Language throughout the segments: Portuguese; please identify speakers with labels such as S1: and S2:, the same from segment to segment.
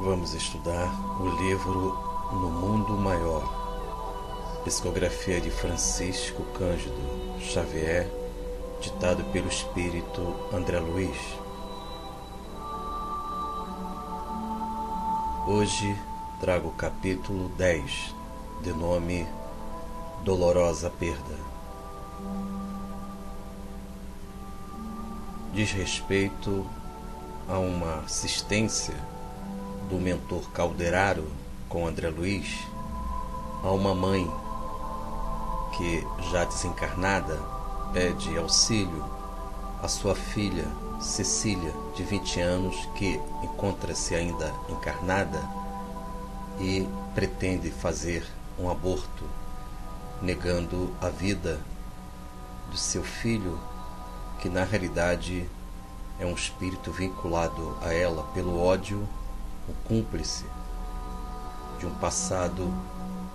S1: Vamos estudar o livro No Mundo Maior, psicografia de Francisco Cândido Xavier, ditado pelo espírito André Luiz. Hoje trago o capítulo 10, de nome Dolorosa Perda. Diz respeito a uma assistência do mentor Calderaro com André Luiz a uma mãe que, já desencarnada, pede auxílio à sua filha Cecília, de 20 anos, que encontra-se ainda encarnada e pretende fazer um aborto, negando a vida do seu filho, que na realidade é um espírito vinculado a ela pelo ódio, o cúmplice de um passado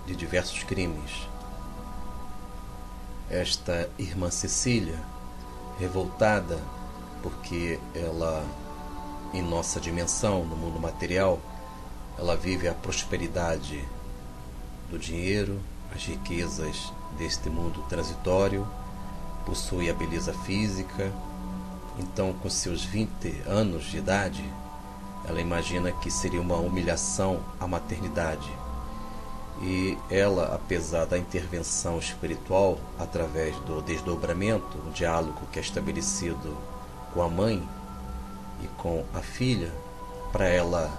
S1: de diversos crimes. Esta irmã Cecília, revoltada porque ela, em nossa dimensão, no mundo material, ela vive a prosperidade do dinheiro, as riquezas deste mundo transitório, possui a beleza física. Então, com seus 20 anos de idade, ela imagina que seria uma humilhação a maternidade. E ela, apesar da intervenção espiritual, através do desdobramento, o diálogo que é estabelecido com a mãe e com a filha, para ela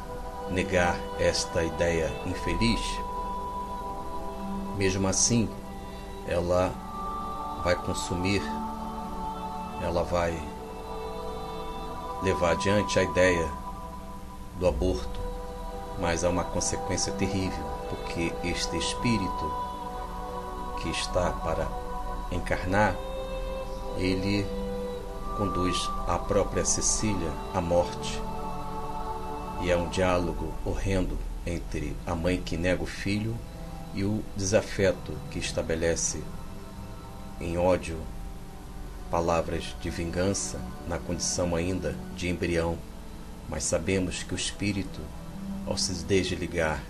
S1: negar esta ideia infeliz, mesmo assim, ela vai consumir, ela vai levar adiante a ideia do aborto, mas há uma consequência terrível, porque este espírito que está para encarnar, ele conduz a própria Cecília à morte. E é um diálogo horrendo entre a mãe que nega o filho e o desafeto que estabelece em ódio, palavras de vingança na condição ainda de embrião. Mas sabemos que o espírito, ao se desligar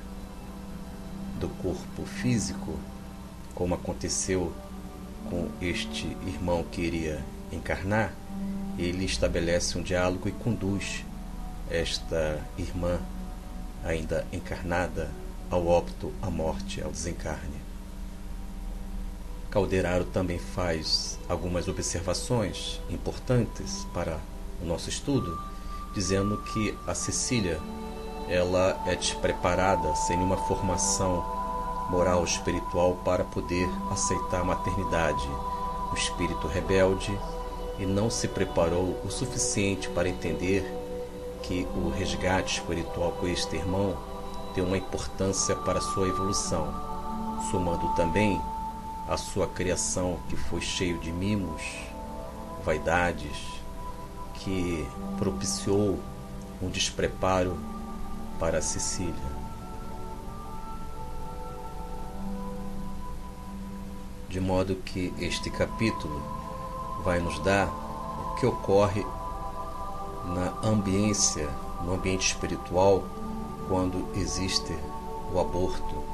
S1: do corpo físico, como aconteceu com este irmão que iria encarnar, ele estabelece um diálogo e conduz esta irmã ainda encarnada ao óbito, à morte, ao desencarne. Calderaro também faz algumas observações importantes para o nosso estudo, dizendo que a Cecília, ela é despreparada, sem nenhuma formação moral espiritual para poder aceitar a maternidade. Um espírito rebelde, e não se preparou o suficiente para entender que o resgate espiritual com este irmão tem uma importância para a sua evolução, somando também a sua criação, que foi cheio de mimos, vaidades, que propiciou um despreparo para a Cecília. De modo que este capítulo vai nos dar o que ocorre na ambiência, no ambiente espiritual, quando existe o aborto.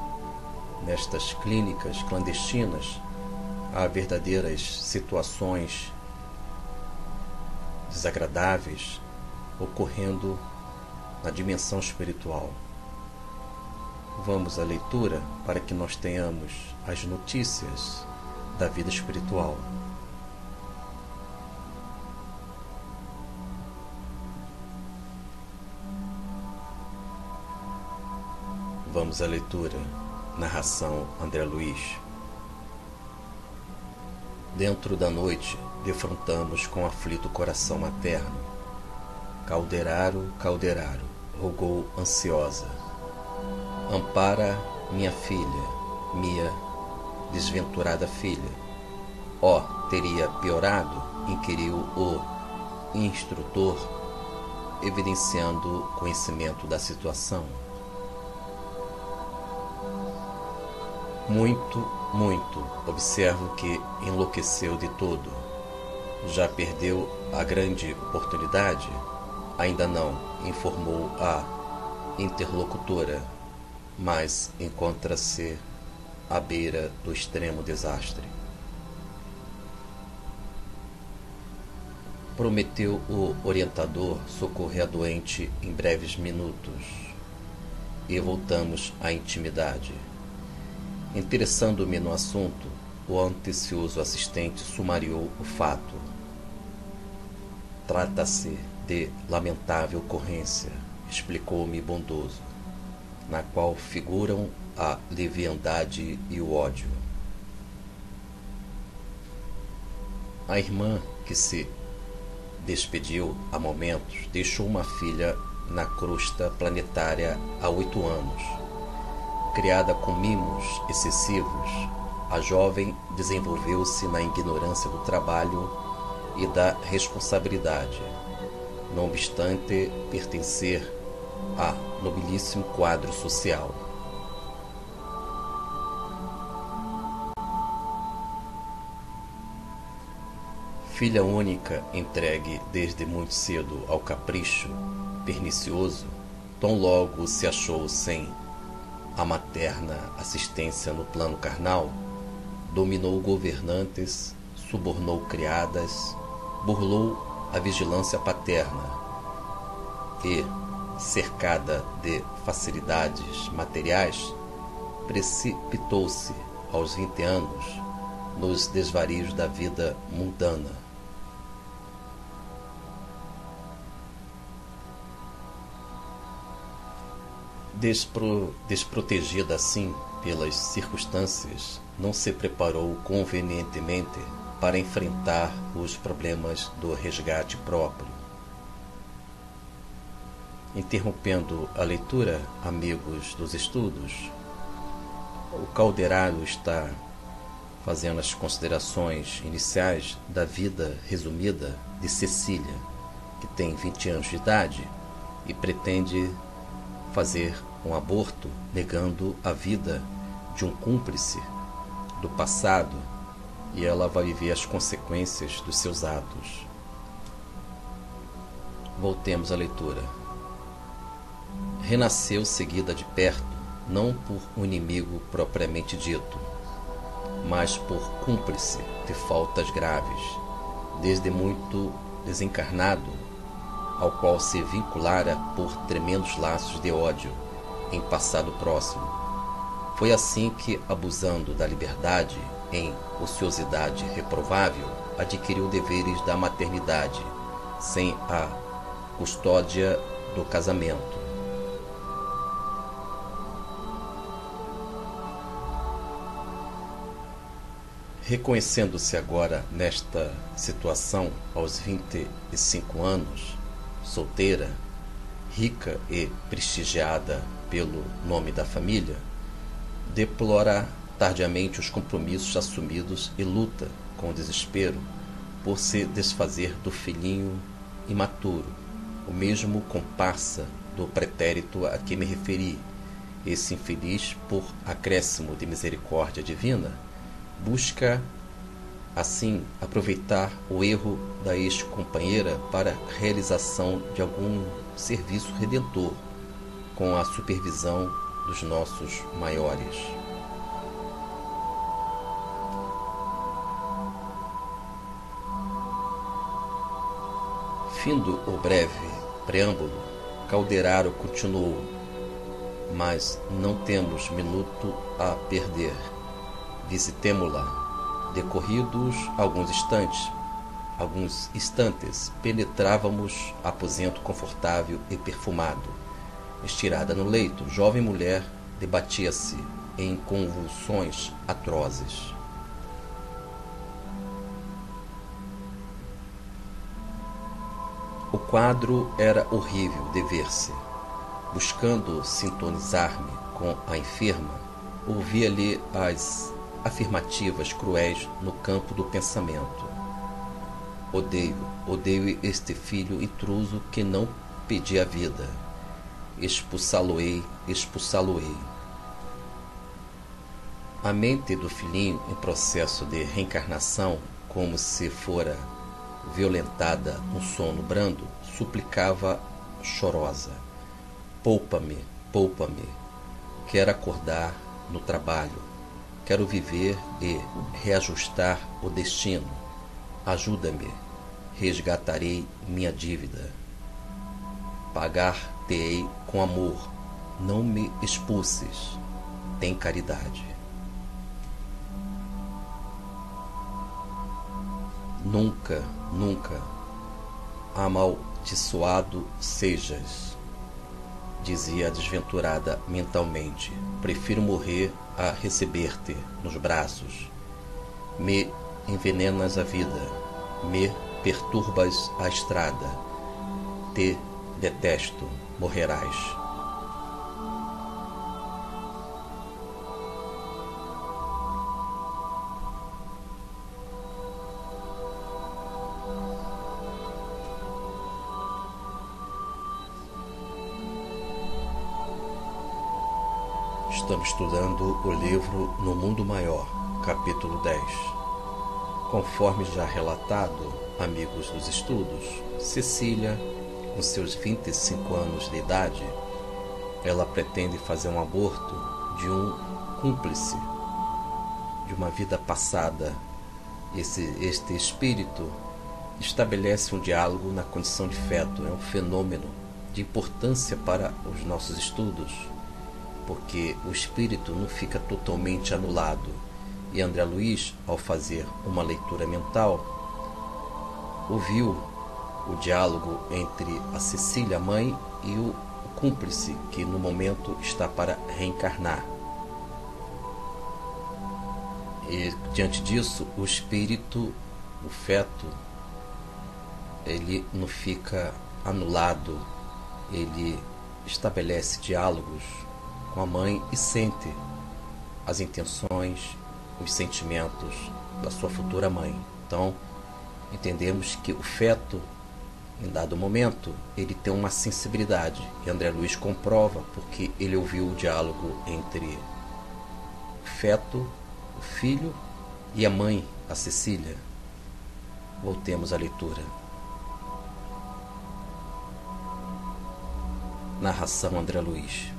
S1: Nestas clínicas clandestinas, há verdadeiras situações desagradáveis ocorrendo na dimensão espiritual. Vamos à leitura para que nós tenhamos as notícias da vida espiritual. Vamos à leitura. Narração André Luiz. Dentro da noite, defrontamos com aflito coração materno. Calderaro, Calderaro, rogou ansiosa. Ampara minha filha, minha desventurada filha. Ó, teria piorado? Inquiriu o instrutor, evidenciando conhecimento da situação. Muito, muito. Observo que enlouqueceu de todo. Já perdeu a grande oportunidade? Ainda não, informou a interlocutora, mas encontra-se à beira do extremo desastre. Prometeu o orientador socorrer a doente em breves minutos, e voltamos à intimidade. Interessando-me no assunto, o atencioso assistente sumariou o fato. Trata-se de lamentável ocorrência, explicou-me bondoso, na qual figuram a leviandade e o ódio. A irmã, que se despediu há momentos, deixou uma filha na crosta planetária há 8 anos. Criada com mimos excessivos, a jovem desenvolveu-se na ignorância do trabalho e da responsabilidade, não obstante pertencer a nobilíssimo quadro social. Filha única, entregue desde muito cedo ao capricho pernicioso, tão logo se achou sem a materna assistência no plano carnal, dominou governantes, subornou criadas, burlou a vigilância paterna e, cercada de facilidades materiais, precipitou-se aos 20 anos nos desvarios da vida mundana. Desprotegida assim pelas circunstâncias, não se preparou convenientemente para enfrentar os problemas do resgate próprio. Interrompendo a leitura, amigos dos estudos, o caldeirado está fazendo as considerações iniciais da vida resumida de Cecília, que tem 20 anos de idade e pretende fazer um aborto negando a vida de um cúmplice do passado, e ela vai viver as consequências dos seus atos. Voltemos à leitura. Renasceu seguida de perto, não por um inimigo propriamente dito, mas por cúmplice de faltas graves, desde muito desencarnado, ao qual se vinculara por tremendos laços de ódio em passado próximo. Foi assim que, abusando da liberdade em ociosidade reprovável, adquiriu deveres da maternidade, sem a custódia do casamento. Reconhecendo-se agora nesta situação, aos 25 anos, solteira, rica e prestigiada pelo nome da família, deplora tardiamente os compromissos assumidos e luta com desespero por se desfazer do filhinho imaturo, o mesmo comparsa do pretérito a que me referi. Esse infeliz, por acréscimo de misericórdia divina, busca assim aproveitar o erro da ex-companheira para a realização de algum serviço redentor, com a supervisão dos nossos maiores. Findo o breve preâmbulo, Calderaro continuou: mas não temos minuto a perder. Visitemo-la. Decorridos alguns instantes, penetrávamos aposento confortável e perfumado. Estirada no leito, jovem mulher debatia-se em convulsões atrozes. O quadro era horrível de ver-se. Buscando sintonizar-me com a enferma, ouvia-lhe as afirmativas cruéis no campo do pensamento. Odeio este filho intruso que não pedia a vida. Expulsá-lo-ei. A mente do filhinho, em processo de reencarnação, como se fora violentada num sono brando, suplicava chorosa: Poupa-me, poupa-me. Quero acordar no trabalho. Quero viver e reajustar o destino. Ajuda-me. Resgatarei minha dívida. Pagar-te-ei com amor. Não me expulses. Tem caridade. Nunca, nunca amaldiçoado sejas, dizia a desventurada mentalmente. Prefiro morrer a receber-te nos braços. Me envenenas a vida, me perturbas a estrada. Te detesto, morrerás. Estamos estudando o livro No Mundo Maior, capítulo 10. Conforme já relatado, amigos dos estudos, Cecília, com seus 25 anos de idade, ela pretende fazer um aborto de um cúmplice de uma vida passada. Este espírito estabelece um diálogo na condição de feto. É um fenômeno de importância para os nossos estudos, porque o espírito não fica totalmente anulado. E André Luiz, ao fazer uma leitura mental, ouviu o diálogo entre a Cecília, a mãe, e o cúmplice, que no momento está para reencarnar. E diante disso, o espírito, o feto, ele não fica anulado, ele estabelece diálogos com a mãe e sente as intenções, os sentimentos da sua futura mãe. Então, entendemos que o feto, em dado momento, ele tem uma sensibilidade. E André Luiz comprova porque ele ouviu o diálogo entre o feto, o filho, e a mãe, a Cecília. Voltemos à leitura. Narração André Luiz.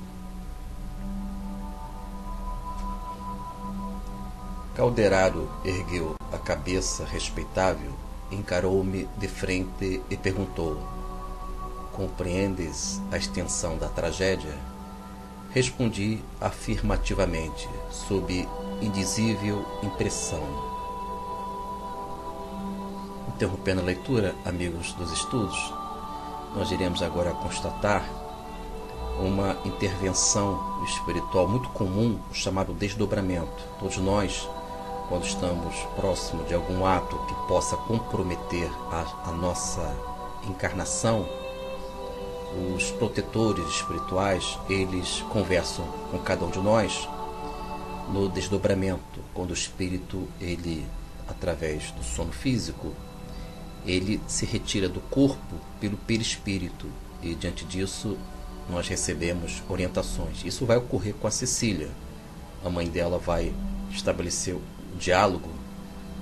S1: Calderaro ergueu a cabeça respeitável, encarou-me de frente e perguntou: compreendes a extensão da tragédia? Respondi afirmativamente, sob indizível impressão. Interrompendo a leitura, amigos dos estudos, nós iremos agora constatar uma intervenção espiritual muito comum, o chamado desdobramento. Todos nós, quando estamos próximo de algum ato que possa comprometer a nossa encarnação, os protetores espirituais, eles conversam com cada um de nós no desdobramento, quando o espírito, ele, através do sono físico, ele se retira do corpo pelo perispírito, e diante disso nós recebemos orientações. Isso vai ocorrer com a Cecília. A mãe dela vai estabelecer o diálogo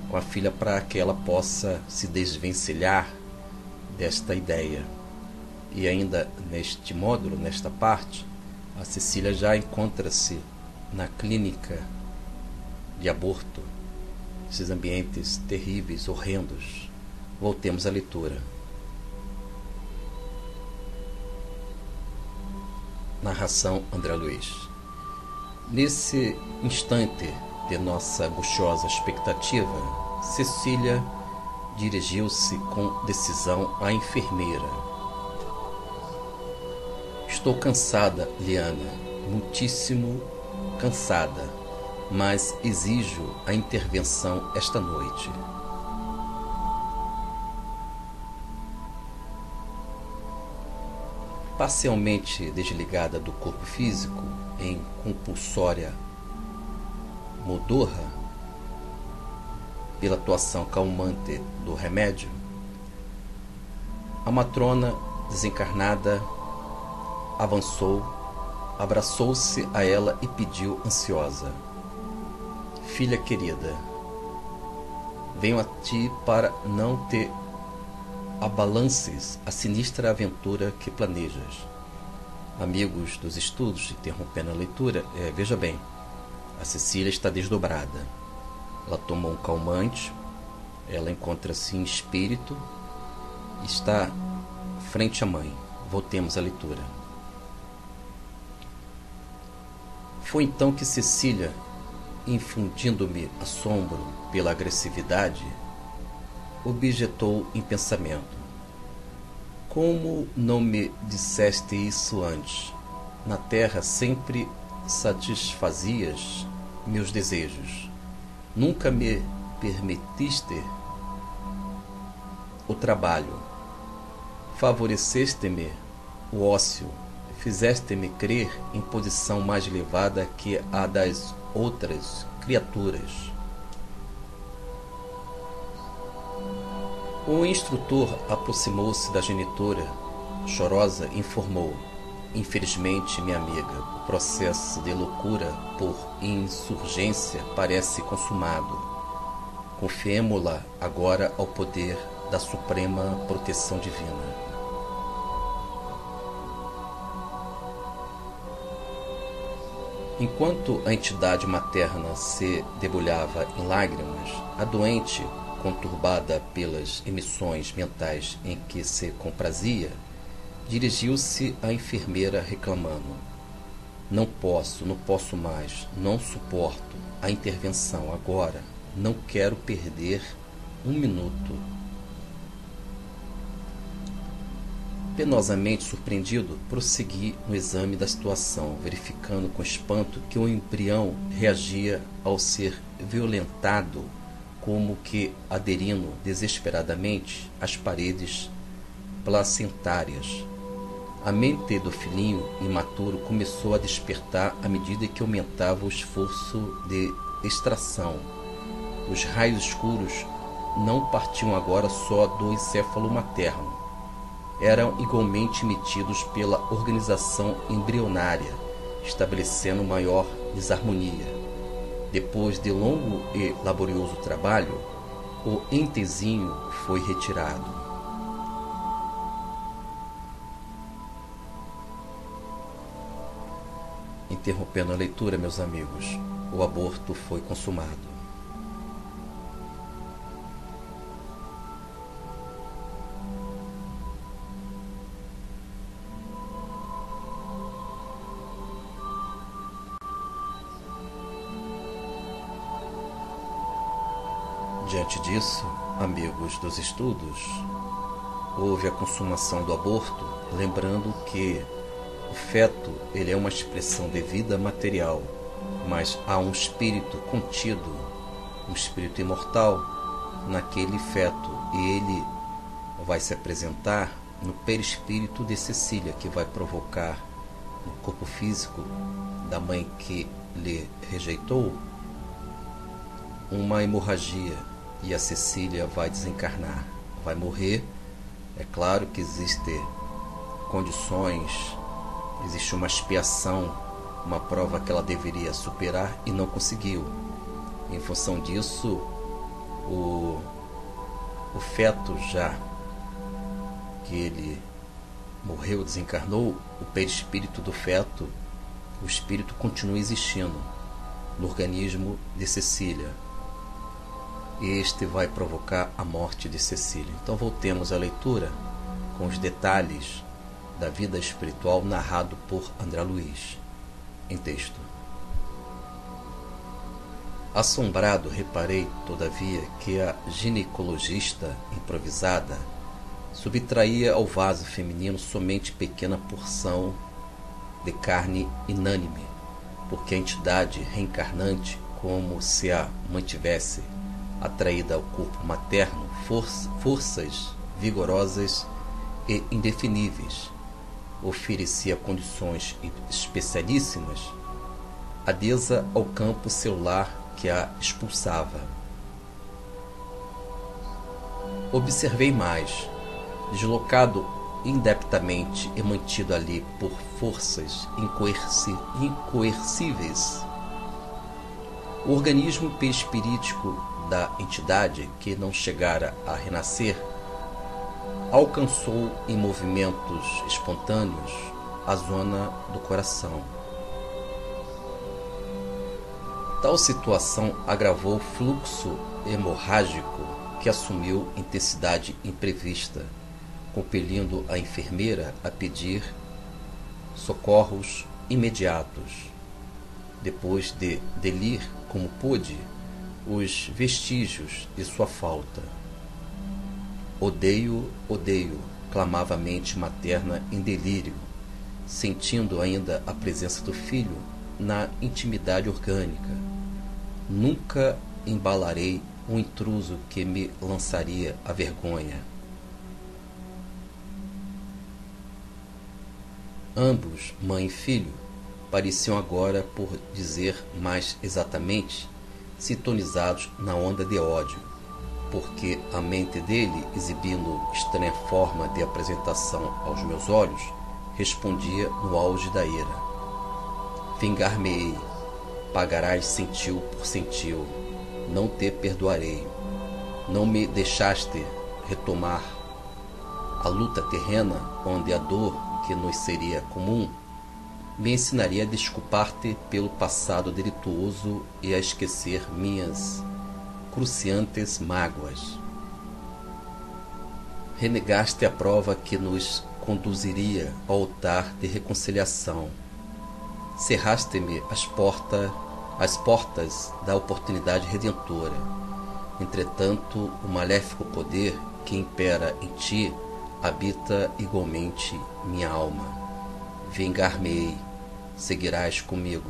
S1: com a filha para que ela possa se desvencilhar desta ideia. E ainda neste módulo, nesta parte, a Cecília já encontra-se na clínica de aborto, esses ambientes terríveis, horrendos. Voltemos à leitura. Narração André Luiz. Nesse instante de nossa angustiosa expectativa, Cecília dirigiu-se com decisão à enfermeira. Estou cansada, Liana, muitíssimo cansada, mas exijo a intervenção esta noite. Parcialmente desligada do corpo físico, em compulsória modorra, pela atuação calmante do remédio, a matrona desencarnada avançou, abraçou-se a ela e pediu ansiosa: filha querida, venho a ti para não te abalances a sinistra aventura que planejas. amigos dos estudos, interrompendo a leitura, veja bem, a Cecília está desdobrada. Ela tomou um calmante, ela encontra-se em espírito, está frente à mãe. Voltemos à leitura. Foi então que Cecília, infundindo-me assombro pela agressividade, objetou em pensamento: como não me disseste isso antes? Na terra sempre satisfazias meus desejos. Nunca me permitiste o trabalho. Favoreceste-me o ócio. Fizeste-me crer em posição mais elevada que a das outras criaturas. O instrutor aproximou-se da genitora, chorosa, e informou: infelizmente, minha amiga, o processo de loucura por insurgência parece consumado. Confiemo-la agora ao poder da suprema proteção divina. Enquanto a entidade materna se debulhava em lágrimas, a doente, conturbada pelas emissões mentais em que se comprazia, dirigiu-se à enfermeira reclamando: não posso mais, não suporto a intervenção agora, não quero perder um minuto. Penosamente surpreendido, prossegui no exame da situação, verificando com espanto que o embrião reagia ao ser violentado, como que aderindo desesperadamente às paredes placentárias. A mente do filhinho imaturo começou a despertar à medida que aumentava o esforço de extração. Os raios escuros não partiam agora só do encéfalo materno. Eram igualmente emitidos pela organização embrionária, estabelecendo maior desarmonia. Depois de longo e laborioso trabalho, o entezinho foi retirado. Interrompendo a leitura, meus amigos, o aborto foi consumado. Diante disso, amigos dos estudos, houve a consumação do aborto, lembrando que o feto ele é uma expressão de vida material, mas há um espírito contido, um espírito imortal naquele feto, e ele vai se apresentar no perispírito de Cecília, que vai provocar no corpo físico da mãe que lhe rejeitou uma hemorragia, e a Cecília vai desencarnar, vai morrer. É claro que existem condições, existe uma expiação, uma prova que ela deveria superar e não conseguiu. Em função disso, o feto, já que ele morreu, desencarnou, o perispírito do feto, o espírito continua existindo no organismo de Cecília. E este vai provocar a morte de Cecília. Então voltemos à leitura com os detalhes da vida espiritual narrado por André Luiz, em texto. Assombrado, reparei, todavia, que a ginecologista improvisada subtraía ao vaso feminino somente pequena porção de carne inânime, porque a entidade reencarnante, como se a mantivesse atraída ao corpo materno, forças vigorosas e indefiníveis, oferecia condições especialíssimas, adesa ao campo celular que a expulsava. Observei mais, deslocado indeptamente e mantido ali por forças incoercíveis, o organismo perispirítico da entidade, que não chegara a renascer, alcançou em movimentos espontâneos a zona do coração. Tal situação agravou o fluxo hemorrágico que assumiu intensidade imprevista, compelindo a enfermeira a pedir socorros imediatos. Depois de delir como pôde os vestígios de sua falta. Odeio, odeio, clamava a mente materna em delírio, sentindo ainda a presença do filho na intimidade orgânica. Nunca embalarei um intruso que me lançaria a vergonha. Ambos, mãe e filho, pareciam agora, por dizer mais exatamente, sintonizados na onda de ódio, porque a mente dele, exibindo estranha forma de apresentação aos meus olhos, respondia no auge da ira. Vingar-me-ei, pagarás centil por centil, não te perdoarei. Não me deixaste retomar a luta terrena, onde a dor que nos seria comum me ensinaria a desculpar-te pelo passado delituoso e a esquecer minhas cruciantes mágoas. Renegaste a prova que nos conduziria ao altar de reconciliação. Cerraste-me as portas da oportunidade redentora. Entretanto, o maléfico poder que impera em ti habita igualmente minha alma. Vingar-me-ei, seguirás comigo.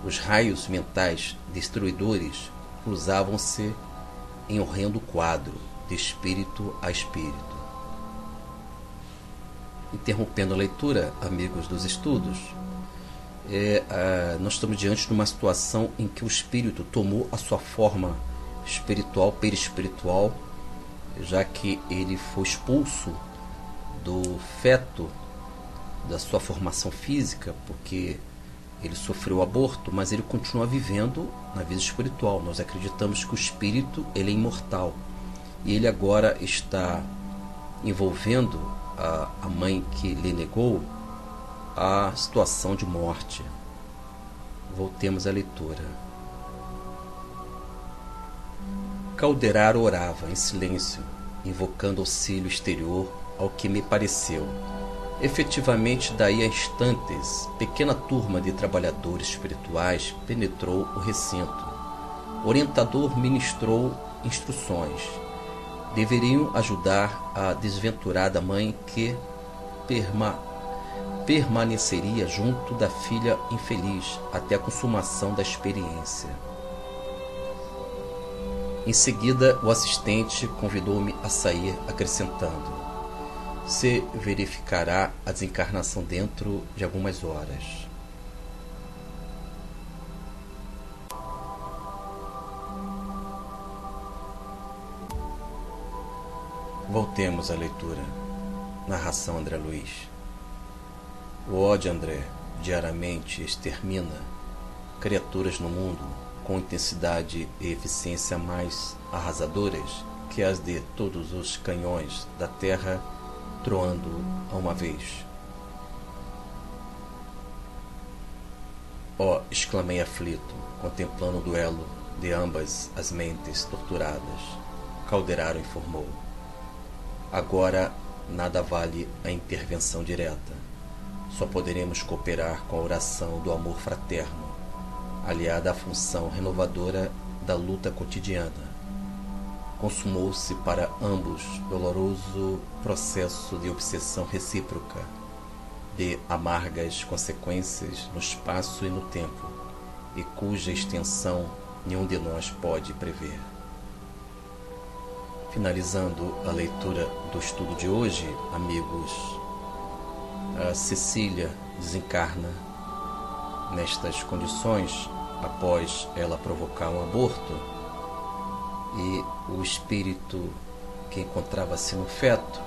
S1: Os raios mentais destruidores cruzavam-se em horrendo quadro, de espírito a espírito. Interrompendo a leitura, amigos dos estudos, nós estamos diante de uma situação em que o espírito tomou a sua forma espiritual, perispiritual, já que ele foi expulso do feto da sua formação física, porque ele sofreu aborto, mas ele continua vivendo na vida espiritual. Nós acreditamos que o espírito ele é imortal e ele agora está envolvendo a mãe que lhe negou a situação de morte. Voltemos à leitura. Calderaro orava em silêncio, invocando auxílio exterior ao que me pareceu. Efetivamente, daí a instantes, pequena turma de trabalhadores espirituais penetrou o recinto. O orientador ministrou instruções. Deveriam ajudar a desventurada mãe que permaneceria junto da filha infeliz até a consumação da experiência. Em seguida, o assistente convidou-me a sair, acrescentando: se verificará a desencarnação dentro de algumas horas. Voltemos à leitura. Narração André Luiz. O ódio, André, diariamente extermina criaturas no mundo com intensidade e eficiência mais arrasadoras que as de todos os canhões da terra troando a uma vez. Oh, exclamei aflito, contemplando o duelo de ambas as mentes torturadas. Calderaro informou. Agora nada vale a intervenção direta. Só poderemos cooperar com a oração do amor fraterno, aliada à função renovadora da luta cotidiana. Consumou-se para ambos doloroso processo de obsessão recíproca, de amargas consequências no espaço e no tempo, e cuja extensão nenhum de nós pode prever. Finalizando a leitura do estudo de hoje, amigos, a Cecília desencarna nestas condições após ela provocar um aborto, e o espírito que encontrava-se no feto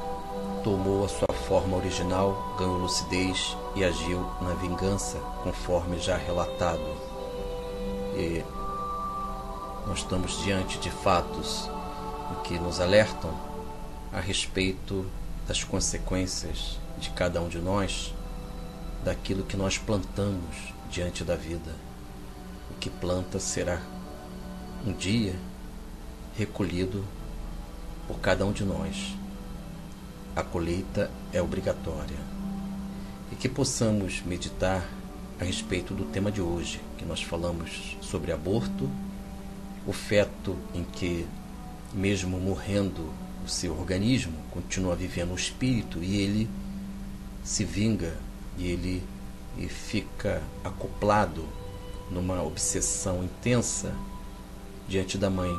S1: tomou a sua forma original, ganhou lucidez e agiu na vingança, conforme já relatado. E nós estamos diante de fatos que nos alertam a respeito das consequências de cada um de nós, daquilo que nós plantamos diante da vida. O que planta será um dia recolhido por cada um de nós. A colheita é obrigatória. E que possamos meditar a respeito do tema de hoje, que nós falamos sobre aborto, o feto em que, mesmo morrendo o seu organismo, continua vivendo o espírito e ele se vinga e ele fica acoplado numa obsessão intensa diante da mãe.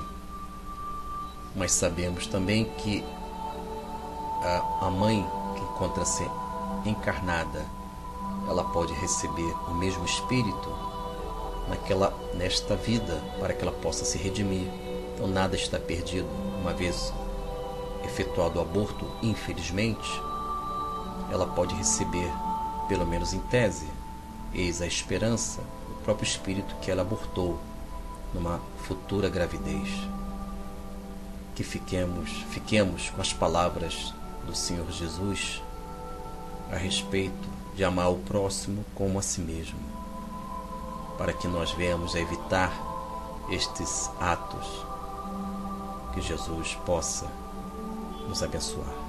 S1: Mas sabemos também que a mãe que encontra-se encarnada, ela pode receber o mesmo espírito nesta vida para que ela possa se redimir. Então nada está perdido. Uma vez efetuado o aborto, infelizmente, ela pode receber, pelo menos em tese, eis a esperança, o próprio espírito que ela abortou numa futura gravidez. Que fiquemos com as palavras do Senhor Jesus a respeito de amar o próximo como a si mesmo, para que nós venhamos a evitar estes atos. Que Jesus possa nos abençoar.